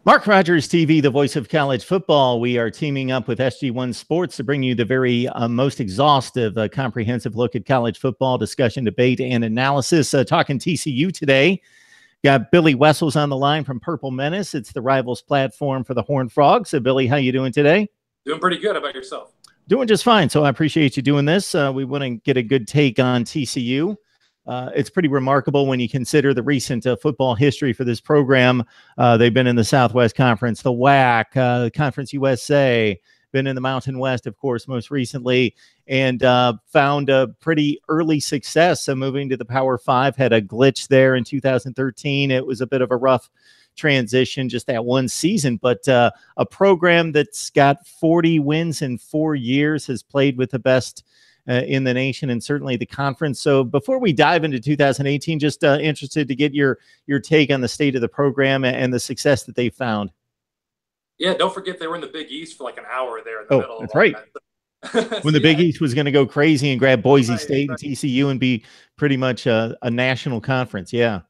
Mark Rogers TV, the voice of college football. We are teaming up with SG1 Sports to bring you the very most exhaustive, comprehensive look at college football discussion, debate, and analysis. Talking TCU today. Got Billy Wessels on the line from Purple Menace. It's the Rivals platform for the Horned Frogs. So, Billy, how you doing today? Doing pretty good. How about yourself? Doing just fine. So I appreciate you doing this. We want to get a good take on TCU. It's pretty remarkable when you consider the recent football history for this program. They've been in the Southwest Conference, the WAC, Conference USA, been in the Mountain West, of course, most recently, and found a pretty early success moving to the Power Five. Had a glitch there in 2013. It was a bit of a rough transition, just that one season, but a program that's got 40 wins in 4 years, has played with the best in the nation and certainly the conference. So before we dive into 2018, just interested to get your take on the state of the program and the success that they found. Yeah, don't forget they were in the Big East for like an hour there in the middle. That's right. When the Big East was going to go crazy and grab Boise State and TCU and be pretty much a national conference. Yeah.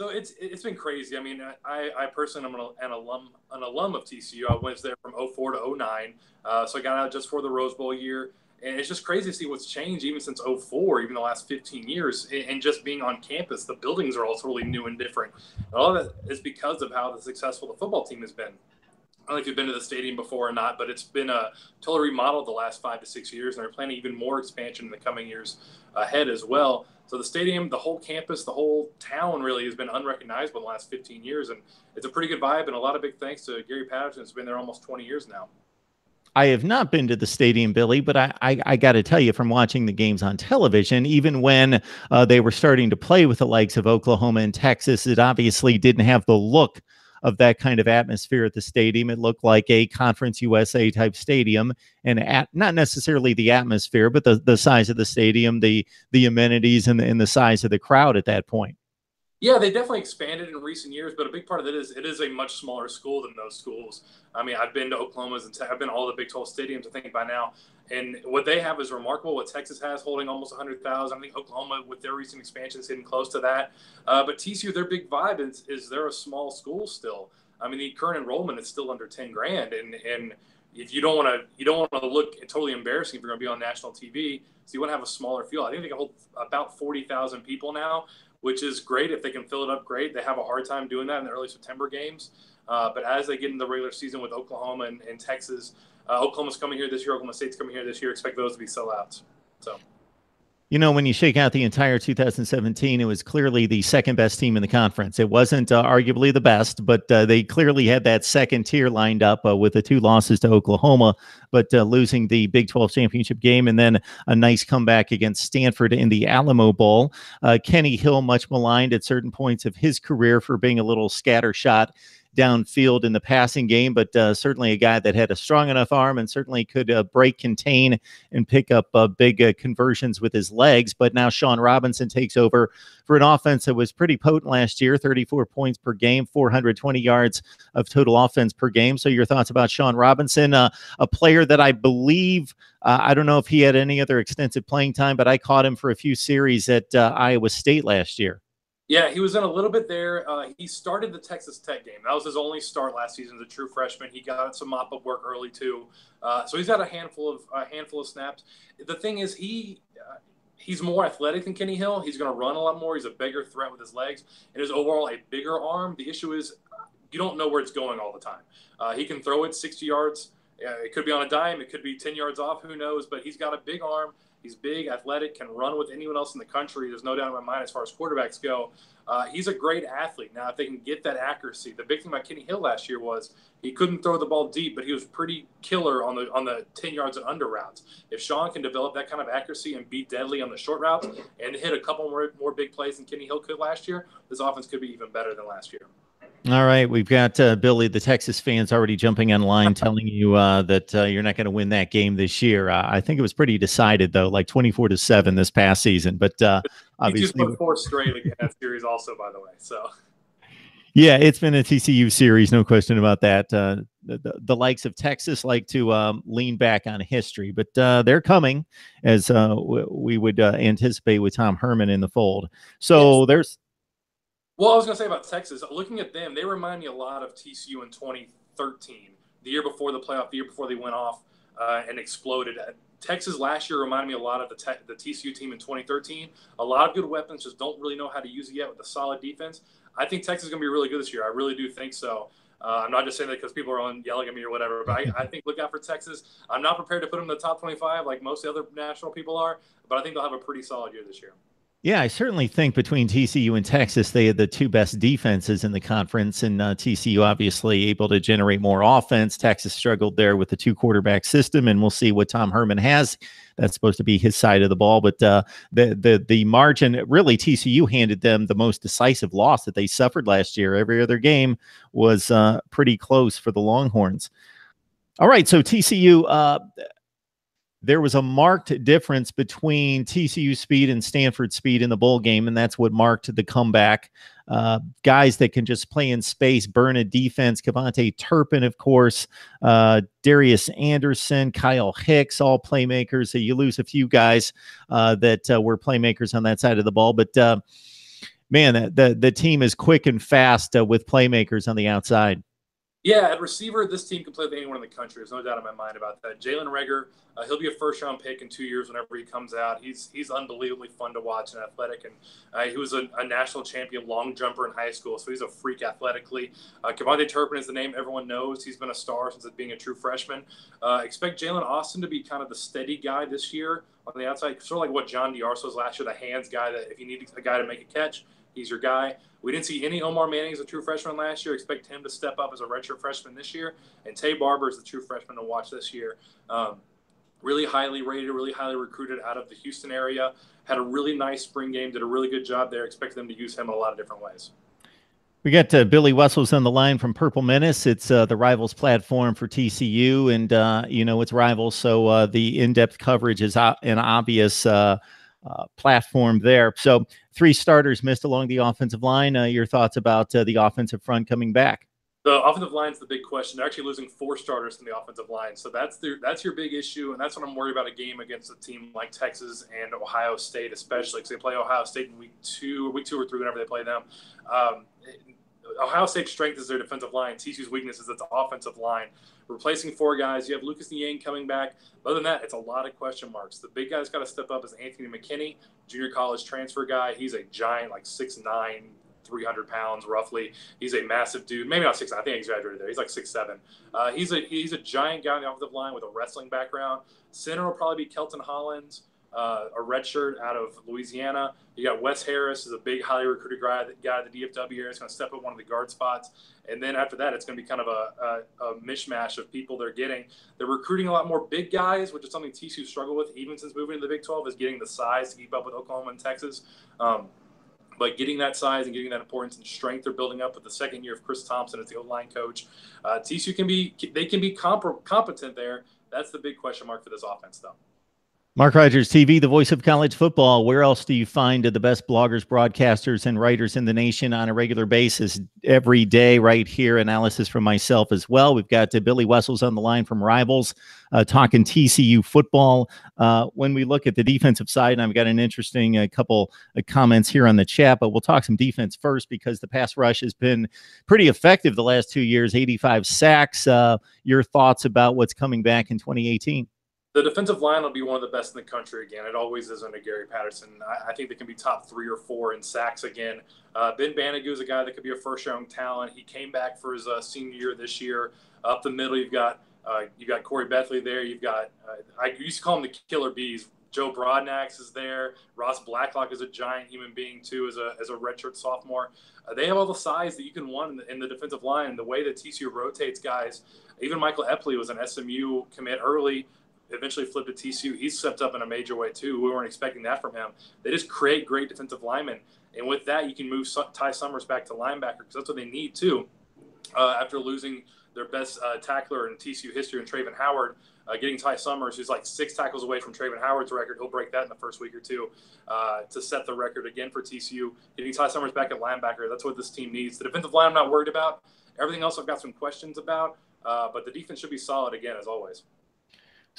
So it's been crazy. I mean, I personally am an alum of TCU. I went there from 04 to 09. So I got out just for the Rose Bowl year. And it's just crazy to see what's changed even since 04, even the last 15 years. And just being on campus, the buildings are all totally new and different. And all of that is because of how successful the football team has been. I don't know if you've been to the stadium before or not, but it's been totally remodeled the last 5 to 6 years, and they're planning even more expansion in the coming years ahead as well. So the stadium, the whole campus, the whole town really has been unrecognizable in the last 15 years, and it's a pretty good vibe, and a lot of big thanks to Gary Patterson, who's been there almost 20 years now. I have not been to the stadium, Billy, but I got to tell you, from watching the games on television, even when they were starting to play with the likes of Oklahoma and Texas, it obviously didn't have the look of that kind of atmosphere at the stadium. It looked like a Conference USA type stadium, and not necessarily the atmosphere, but the size of the stadium, the amenities, and the size of the crowd at that point. Yeah, they definitely expanded in recent years, but a big part of it is a much smaller school than those schools. I mean, I've been to Oklahoma's and I've been to all the Big 12 stadiums, I think, by now. And what they have is remarkable. What Texas has, holding almost 100,000. I think Oklahoma, with their recent expansion, is getting close to that. But TCU, their big vibe is they're a small school still. I mean, the current enrollment is still under 10 grand, and if you don't want to look totally embarrassing if you're going to be on national TV, so you want to have a smaller field. I think they can hold about 40,000 people now, which is great. If they can fill it up, great. They have a hard time doing that in the early September games. But as they get into the regular season with Oklahoma and Texas, Oklahoma's coming here this year, Oklahoma State's coming here this year, expect those to be sellouts. So, you know, when you shake out the entire 2017, it was clearly the second best team in the conference. It wasn't arguably the best, but they clearly had that second tier lined up with the 2 losses to Oklahoma, but losing the Big 12 championship game and then a nice comeback against Stanford in the Alamo Bowl. Kenny Hill, much maligned at certain points of his career for being a little scattershot downfield in the passing game, but certainly a guy that had a strong enough arm and certainly could break, contain, and pick up big conversions with his legs. But now Shawn Robinson takes over for an offense that was pretty potent last year, 34 points per game, 420 yards of total offense per game. So your thoughts about Shawn Robinson, a player that I believe, I don't know if he had any other extensive playing time, but I caught him for a few series at Iowa State last year. Yeah, he was in a little bit there. He started the Texas Tech game. That was his only start last season as a true freshman. He got some mop-up work early too, so he's got a handful of snaps. The thing is, he's more athletic than Kenny Hill. He's going to run a lot more. He's a bigger threat with his legs, and his overall a bigger arm. The issue is you don't know where it's going all the time. He can throw it 60 yards. It could be on a dime. It could be 10 yards off. Who knows? But he's got a big arm. He's big, athletic, can run with anyone else in the country. There's no doubt in my mind as far as quarterbacks go. He's a great athlete. Now, if they can get that accuracy, the big thing about Kenny Hill last year was he couldn't throw the ball deep, but he was pretty killer on the 10 yards and under routes. If Shawn can develop that kind of accuracy and be deadly on the short routes and hit a couple more big plays than Kenny Hill could last year, this offense could be even better than last year. All right, we've got Billy, the Texas fans, already jumping on line telling you that you're not going to win that game this year. I think it was pretty decided, though, like 24-7 this past season. But obviously, he just put 4 straight in that series, also, by the way. So, yeah, it's been a TCU series, no question about that. The likes of Texas like to lean back on history, but they're coming, as we would anticipate with Tom Herman in the fold. So yes. Well, I was going to say about Texas, looking at them, they remind me a lot of TCU in 2013, the year before the playoff, the year before they went off and exploded. Texas last year reminded me a lot of the TCU team in 2013. A lot of good weapons, just don't really know how to use it yet with a solid defense. I think Texas is going to be really good this year. I really do think so. I'm not just saying that because people are yelling at me or whatever, but I think look out for Texas. I'm not prepared to put them in the top 25 like most of the other national people are, but I think they'll have a pretty solid year this year. Yeah, I certainly think between TCU and Texas, they had the two best defenses in the conference, and TCU obviously able to generate more offense. Texas struggled there with the two-quarterback system, and we'll see what Tom Herman has. That's supposed to be his side of the ball, but the margin, really, TCU handed them the most decisive loss that they suffered last year. Every other game was pretty close for the Longhorns. All right, so TCU. There was a marked difference between TCU speed and Stanford speed in the bowl game, and that's what marked the comeback. Guys that can just play in space, burn a defense. Kevontae Turpin, of course, Darius Anderson, Kyle Hicks, all playmakers. So you lose a few guys that were playmakers on that side of the ball, but man, the team is quick and fast with playmakers on the outside. Yeah, at receiver, this team can play with anyone in the country. There's no doubt in my mind about that. Jalen Reagor, he'll be a first-round pick in 2 years whenever he comes out. He's unbelievably fun to watch and athletic, and he was a national champion long jumper in high school, so he's a freak athletically. Kevontae Turpin is the name everyone knows. He's been a star since being a true freshman. Expect Jalen Austin to be kind of the steady guy this year on the outside, sort of like what John D'Arso was last year, the hands guy that if you need a guy to make a catch, he's your guy. We didn't see any Omar Manning as a true freshman last year. Expect him to step up as a redshirt freshman this year. And Tay Barber is the true freshman to watch this year. Really highly rated, really highly recruited out of the Houston area. Had a really nice spring game, did a really good job there. Expect them to use him in a lot of different ways. We got Billy Wessels on the line from Purple Menace. It's the Rivals platform for TCU, and it's Rivals, so the in-depth coverage is an obvious platform there. So 3 starters missed along the offensive line. Your thoughts about the offensive front coming back? The offensive line is the big question. They're actually losing 4 starters in the offensive line, so that's your big issue, and that's what I'm worried about a game against a team like Texas and Ohio State, especially because they play Ohio State in week 2 or 3 whenever they play them. Ohio State's strength is their defensive line. TCU's weakness is its offensive line. Replacing 4 guys, you have Lucas Niang coming back. Other than that, it's a lot of question marks. The big guy's got to step up is Anthony McKinney, junior college transfer guy. He's a giant, like 6'9", 300 pounds roughly. He's a massive dude. Maybe not 6'9", I think I exaggerated there. He's like 6'7". He's a giant guy on the offensive line with a wrestling background. Center will probably be Kelton Hollins, a redshirt out of Louisiana. You got Wes Harris, is a big, highly recruited guy at the DFW area. Is going to step up one of the guard spots. And then after that, it's going to be kind of a mishmash of people they're getting. They're recruiting a lot more big guys, which is something TCU struggled with even since moving to the Big 12, is getting the size to keep up with Oklahoma and Texas. But getting that size and getting that importance and strength they're building up with the second year of Chris Thompson as the O-line coach. TCU can be competent there. That's the big question mark for this offense, though. Mark Rogers TV, the voice of college football. Where else do you find the best bloggers, broadcasters, and writers in the nation on a regular basis every day right here? Analysis from myself as well. We've got Billy Wessels on the line from Rivals talking TCU football. When we look at the defensive side, and I've got an interesting couple of comments here on the chat, but we'll talk some defense first because the pass rush has been pretty effective the last 2 years, 85 sacks. Your thoughts about what's coming back in 2018? The defensive line will be one of the best in the country again. It always is under Gary Patterson. I think they can be top 3 or 4 in sacks again. Ben Banigou is a guy that could be a first-round talent. He came back for his senior year this year. Up the middle, you've got Corey Bethley there. You've got I used to call him the Killer Bees. Joe Broadnax is there. Ross Blacklock is a giant human being too, as a redshirt sophomore. They have all the size that you can want in the defensive line. The way that TCU rotates guys, even Michael Epley was an SMU commit early. Eventually flipped to TCU. He's stepped up in a major way too. We weren't expecting that from him. They just create great defensive linemen, and with that, you can move Ty Summers back to linebacker because that's what they need too. After losing their best tackler in TCU history, and Traven Howard, getting Ty Summers, who's like 6 tackles away from Traven Howard's record, he'll break that in the first week or two to set the record again for TCU. Getting Ty Summers back at linebacker, that's what this team needs. The defensive line, I'm not worried about. Everything else, I've got some questions about, but the defense should be solid again as always.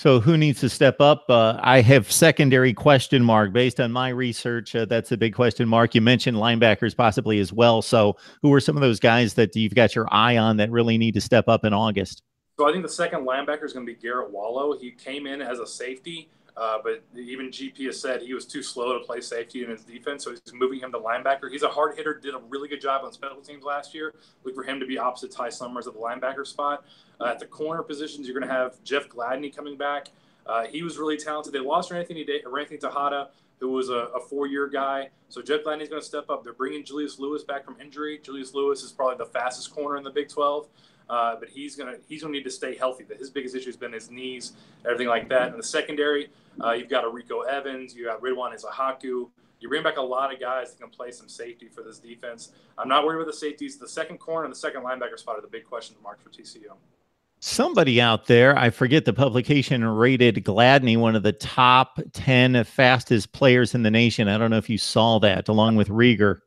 So who needs to step up? I have secondary question mark based on my research. That's a big question mark. You mentioned linebackers possibly as well. So who are some of those guys that you've got your eye on that really need to step up in August? So I think the second linebacker is going to be Garrett Wallow. He came in as a safety, but even GP has said he was too slow to play safety in his defense, so he's moving him to linebacker. He's a hard hitter, did a really good job on special teams last year. Look for him to be opposite Ty Summers at the linebacker spot. At the corner positions, you're going to have Jeff Gladney coming back. He was really talented. They lost Anthony Tejada, who was a 4-year guy. So Jeff Gladney's going to step up. They're bringing Julius Lewis back from injury. Julius Lewis is probably the fastest corner in the Big 12. But he's gonna need to stay healthy. His biggest issue has been his knees, everything like that. In the secondary, you've got Rico Evans, you got Ridwan Izahaku. You bring back a lot of guys that can play some safety for this defense. I'm not worried about the safeties. The second corner and the second linebacker spot are the big question marks for TCU. Somebody out there, I forget the publication, rated Gladney one of the top 10 fastest players in the nation. I don't know if you saw that, along with Rieger.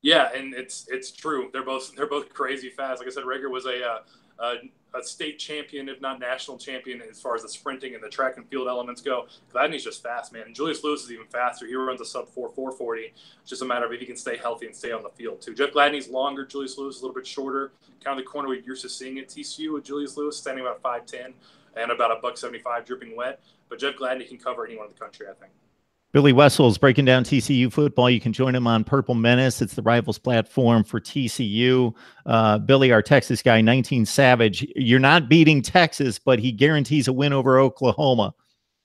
Yeah, and it's true. They're both crazy fast. Like I said, Rager was a state champion, if not national champion, as far as the sprinting and the track and field elements go. Gladney's just fast, man. And Julius Lewis is even faster. He runs a sub 4.40. It's just a matter of if he can stay healthy and stay on the field too. Jeff Gladney's longer. Julius Lewis is a little bit shorter. Kind of the corner we're used to seeing at TCU with Julius Lewis standing about 5'10" and about $175 dripping wet. But Jeff Gladney can cover anyone in the country, I think. Billy Wessels breaking down TCU football. You can join him on Purple Menace. It's the Rivals platform for TCU. Billy, our Texas guy, 19 Savage. You're not beating Texas, but he guarantees a win over Oklahoma.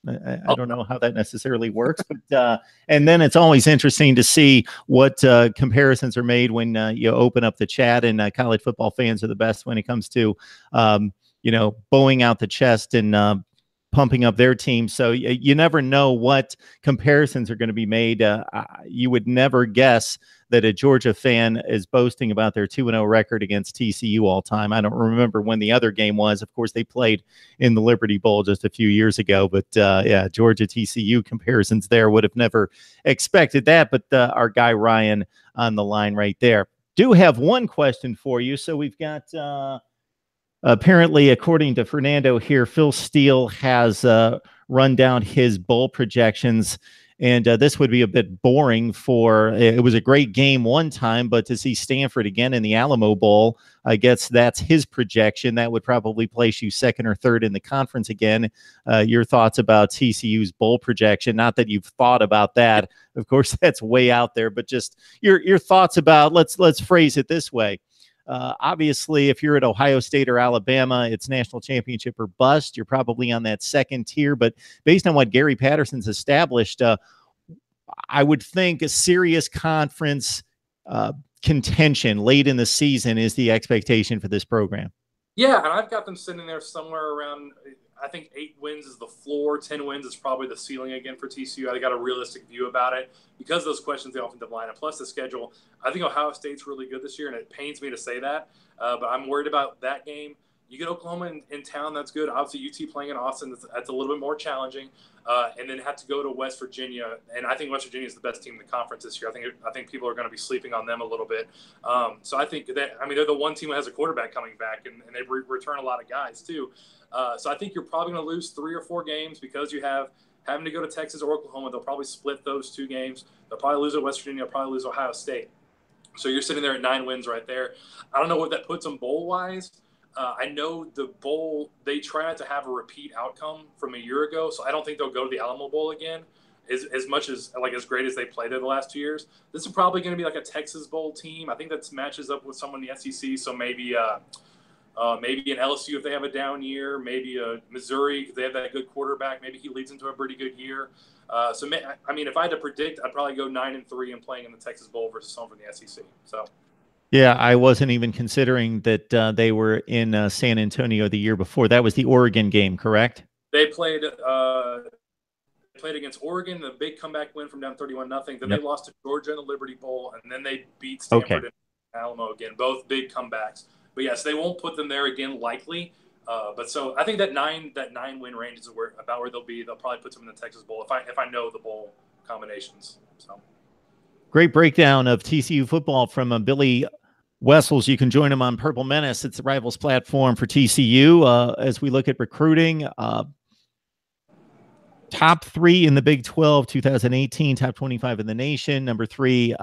I don't know how that necessarily works, but and then it's always interesting to see what comparisons are made when you open up the chat, and college football fans are the best when it comes to bowing out the chest and pumping up their team. So you never know what comparisons are going to be made. You would never guess that a Georgia fan is boasting about their 2-0 record against TCU all time. I don't remember when the other game was. Of course, they played in the Liberty Bowl just a few years ago. But yeah, Georgia TCU comparisons there. Would have never expected that. But our guy Ryan on the line right there. Do have one question for you. So we've got apparently, according to Fernando here, Phil Steele has run down his bowl projections. And this would be a bit boring it was a great game one time, but to see Stanford again in the Alamo Bowl, I guess that's his projection. That would probably place you second or third in the conference again. Your thoughts about TCU's bowl projection? Not that you've thought about that. Of course, that's way out there, but just your thoughts about, let's phrase it this way. Obviously, if you're at Ohio State or Alabama, it's national championship or bust. You're probably on that second tier. But based on what Gary Patterson's established, I would think a serious conference contention late in the season is the expectation for this program. Yeah, and I've got them sitting there somewhere around, I think 8 wins is the floor. 10 wins is probably the ceiling again for TCU. I got a realistic view about it because of those questions, the offensive line, and plus the schedule. I think Ohio State's really good this year, and it pains me to say that, but I'm worried about that game. You get Oklahoma in town, that's good. Obviously, UT playing in Austin, that's a little bit more challenging. And then have to go to West Virginia, and I think West Virginia is the best team in the conference this year. I think people are going to be sleeping on them a little bit. So I think they're the one team that has a quarterback coming back, and they return a lot of guys too. So I think you're probably going to lose 3 or 4 games because you have having to go to Texas or Oklahoma. They'll probably split those 2 games. They'll probably lose at West Virginia. They'll probably lose Ohio State. So you're sitting there at 9 wins right there. I don't know what that puts them bowl-wise. I know the bowl, they try not to have a repeat outcome from a year ago, so I don't think they'll go to the Alamo Bowl again as much as great as they played there the last 2 years. This is probably going to be like a Texas Bowl team. I think that matches up with someone in the SEC, so maybe an LSU if they have a down year, maybe a Missouri because they have that good quarterback. Maybe he leads into a pretty good year. If I had to predict, I'd probably go 9-3 and playing in the Texas Bowl versus someone from the SEC. So. Yeah, I wasn't even considering that they were in San Antonio the year before. That was the Oregon game, correct? They played against Oregon, the big comeback win from down 31-0. Then they lost to Georgia in the Liberty Bowl, and then they beat Stanford in Alamo again. Both big comebacks. But yes, they won't put them there again, likely. But so I think that 9 win range is about where they'll be. They'll probably put them in the Texas Bowl if I know the bowl combinations. So great breakdown of TCU football from Billy Wessels. You can join him on Purple Menace. It's the Rivals platform for TCU as we look at recruiting. top 3 in the Big 12 2018, top 25 in the nation. Number 3,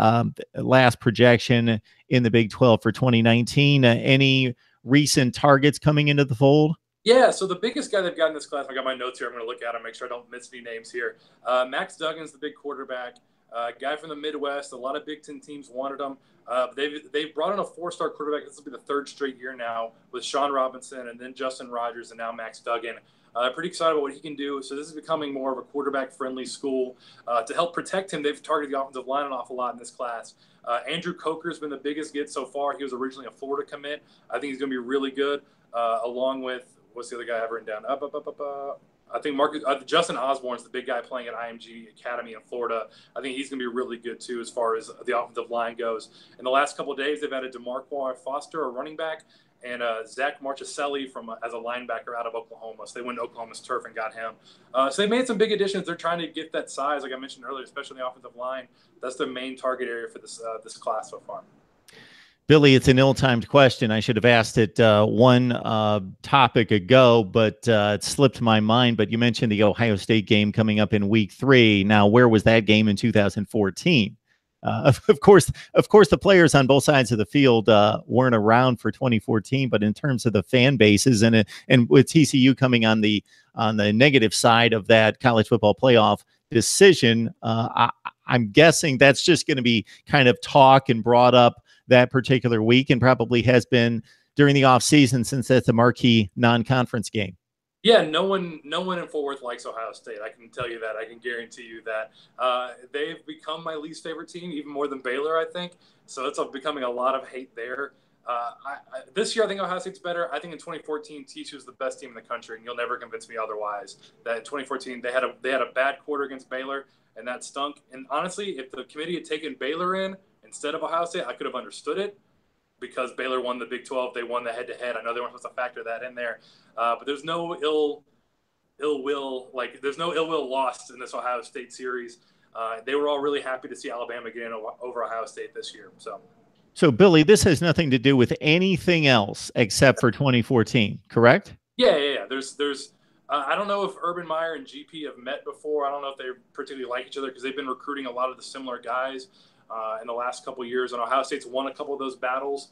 last projection in the Big 12 for 2019. Any recent targets coming into the fold? Yeah, so the biggest guy they've got in this class, I got my notes here. I'm going to look at him, make sure I don't miss any names here. Max Duggan's the big quarterback, guy from the Midwest. A lot of Big Ten teams wanted him. They've brought in a 4-star quarterback. This will be the 3rd straight year now with Shawn Robinson and then Justin Rogers and now Max Duggan. Pretty excited about what he can do. So this is becoming more of a quarterback-friendly school. To help protect him, they've targeted the offensive line an awful lot in this class. Andrew Coker's been the biggest get so far. He was originally a Florida commit. I think he's going to be really good, along with – what's the other guy I have written down? I think Justin Osborne's the big guy playing at IMG Academy in Florida. I think he's going to be really good, too, as far as the offensive line goes. In the last couple of days, they've added DeMarquand Foster, a running back, and Zach Marchicelli as a linebacker out of Oklahoma. So they went to Oklahoma's turf and got him. So they made some big additions. They're trying to get that size, like I mentioned earlier, especially in the offensive line. That's their main target area for this class so far. Billy, it's an ill-timed question. I should have asked it one topic ago, but it slipped my mind. But you mentioned the Ohio State game coming up in week 3. Now, where was that game in 2014? Of course, the players on both sides of the field weren't around for 2014. But in terms of the fan bases and with TCU coming on the negative side of that college football playoff decision, I'm guessing that's just going to be kind of talk and brought up that particular week, and probably has been during the off season, since that's a marquee non-conference game. Yeah, no one in Fort Worth likes Ohio State. I can tell you that. I can guarantee you that. They've become my least favorite team, even more than Baylor, I think. So it's becoming a lot of hate there. This year, I think Ohio State's better. I think in 2014, TCU was the best team in the country, and you'll never convince me otherwise. That in 2014, they had a bad quarter against Baylor, and that stunk. And honestly, if the committee had taken Baylor in instead of Ohio State, I could have understood it, because Baylor won the Big 12. They won the head-to-head. I know they weren't supposed to factor that in there. But there's no ill will. There's no ill will lost in this Ohio State series. They were all really happy to see Alabama get in over Ohio State this year. So, Billy, this has nothing to do with anything else except for 2014, correct? Yeah. There's I don't know if Urban Meyer and GP have met before. I don't know if they particularly like each other, because they've been recruiting a lot of the similar guys in the last couple of years, and Ohio State's won a couple of those battles.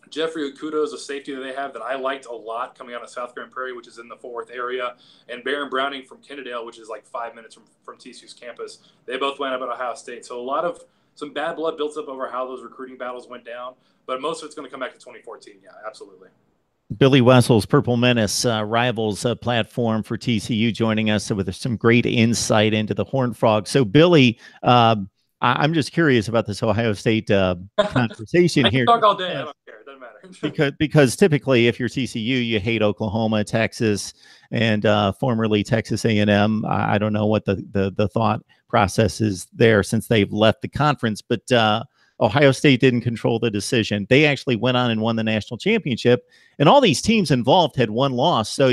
Jeffrey Okudah is a safety that they have that I liked a lot coming out of South Grand Prairie, which is in the Fort Worth area, and Baron Browning from Kennedale, which is like 5 minutes from TCU's campus. They both went up at Ohio State. So some bad blood built up over how those recruiting battles went down, but most of it's going to come back to 2014. Yeah, absolutely. Billy Wessels, Purple Menace, Rivals platform for TCU, joining us with some great insight into the Horned Frog. So, Billy, I'm just curious about this Ohio State conversation I can here. Talk all day. I don't care. It doesn't matter. because typically, if you're TCU, you hate Oklahoma, Texas, and formerly Texas A&M. I don't know what the thought process is there, since they've left the conference. But Ohio State didn't control the decision. They actually went on and won the national championship, and all these teams involved had one loss. So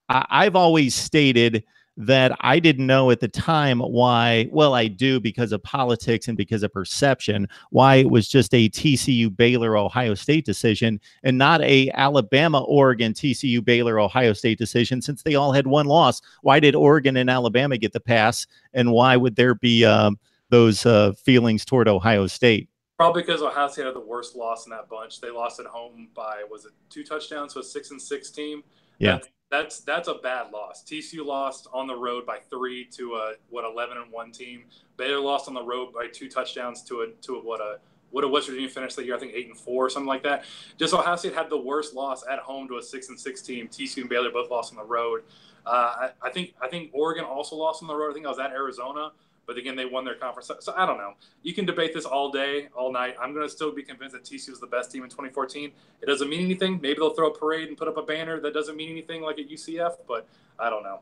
I've always stated that I didn't know at the time why. Well, I do, because of politics and because of perception, why it was just a TCU Baylor Ohio State decision and not a Alabama Oregon TCU Baylor Ohio State decision, since they all had one loss. Why did Oregon and Alabama get the pass, and why would there be those feelings toward Ohio State? Probably because Ohio State had the worst loss in that bunch. They lost at home by, was it 2 touchdowns to a 6-6 team? Yeah. That's a bad loss. TCU lost on the road by 3 to a 11-1 team. Baylor lost on the road by 2 touchdowns to what a West Virginia finished that year, I think 8-4 or something like that. Just Ohio State had the worst loss at home to a 6-6 team. TCU and Baylor both lost on the road. I think Oregon also lost on the road. I think I was at Arizona. But again, they won their conference. So I don't know. You can debate this all day, all night. I'm going to still be convinced that TCU is the best team in 2014. It doesn't mean anything. Maybe they'll throw a parade and put up a banner. That doesn't mean anything, like at UCF, but I don't know.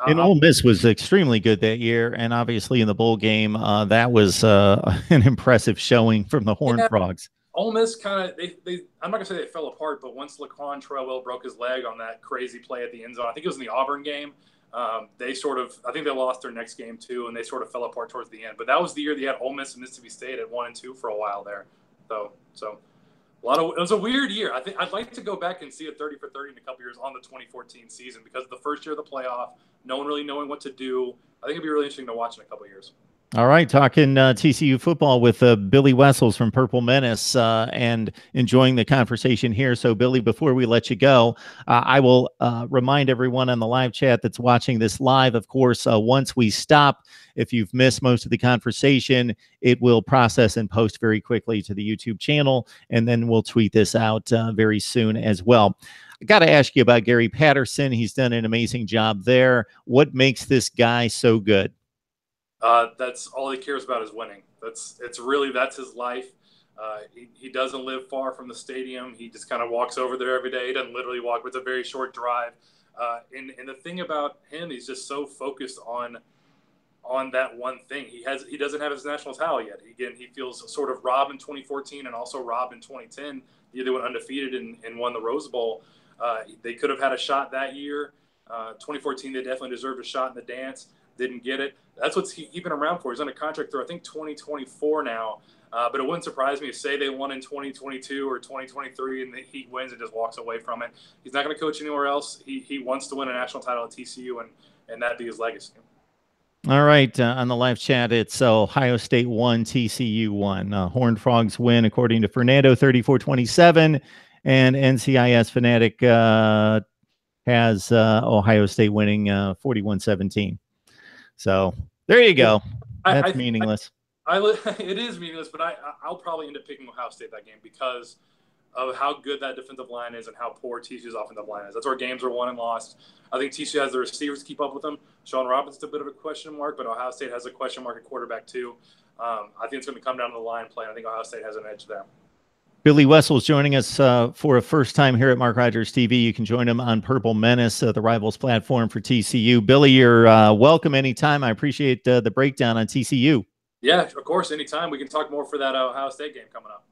And Ole Miss was extremely good that year, and obviously in the bowl game, that was an impressive showing from the Horned Frogs. Ole Miss kind of, I'm not going to say they fell apart, but once Laquan Treadwell broke his leg on that crazy play at the end zone, I think it was in the Auburn game, they sort of, I think they lost their next game too, and they sort of fell apart towards the end. But that was the year they had Ole Miss and Mississippi State at 1-2 for a while there. So It was a weird year. I think I'd like to go back and see a 30 for 30 in a couple years on the 2014 season because the first year of the playoff, no one really knowing what to do. I think it'd be really interesting to watch in a couple years. All right, talking TCU football with Billy Wessels from Purple Menace and enjoying the conversation here. So, Billy, before we let you go, I will remind everyone on the live chat that's watching this live, of course, once we stop, if you've missed most of the conversation, it will process and post very quickly to the YouTube channel, and then we'll tweet this out very soon as well. I got to ask you about Gary Patterson. He's done an amazing job there. What makes this guy so good? That's all he cares about is winning. That's his life. He doesn't live far from the stadium. He just kind of walks over there every day. He doesn't literally walk, but it's a very short drive. And the thing about him, he's just so focused on that one thing. He doesn't have his national title yet. He feels sort of robbed in 2014 and also robbed in 2010. They went undefeated and won the Rose Bowl. They could have had a shot that year. 2014, they definitely deserved a shot in the dance. Didn't get it. That's what's keeping him around for. He's on a contract through, I think, 2024 now. But it wouldn't surprise me if, say, they won in 2022 or 2023 and he wins and just walks away from it. He's not going to coach anywhere else. He wants to win a national title at TCU, and that'd be his legacy. All right, on the live chat, it's Ohio State 1, TCU 1. Horned Frogs win, according to Fernando, 34-27. And NCIS Fanatic has Ohio State winning 41-17. So there you go. That's meaningless. It is meaningless, but I'll probably end up picking Ohio State that game because of how good that defensive line is and how poor TCU's offensive line is. That's where games are won and lost. I think TCU has the receivers to keep up with them. Shawn Robinson's a bit of a question mark, but Ohio State has a question mark at quarterback too. I think it's going to come down to the line play. I think Ohio State has an edge there. Billy Wessels joining us for a first time here at Mark Rogers TV. You can join him on Purple Menace, the Rivals platform for TCU. Billy, you're welcome anytime. I appreciate the breakdown on TCU. Yeah, of course, anytime. We can talk more for that Ohio State game coming up.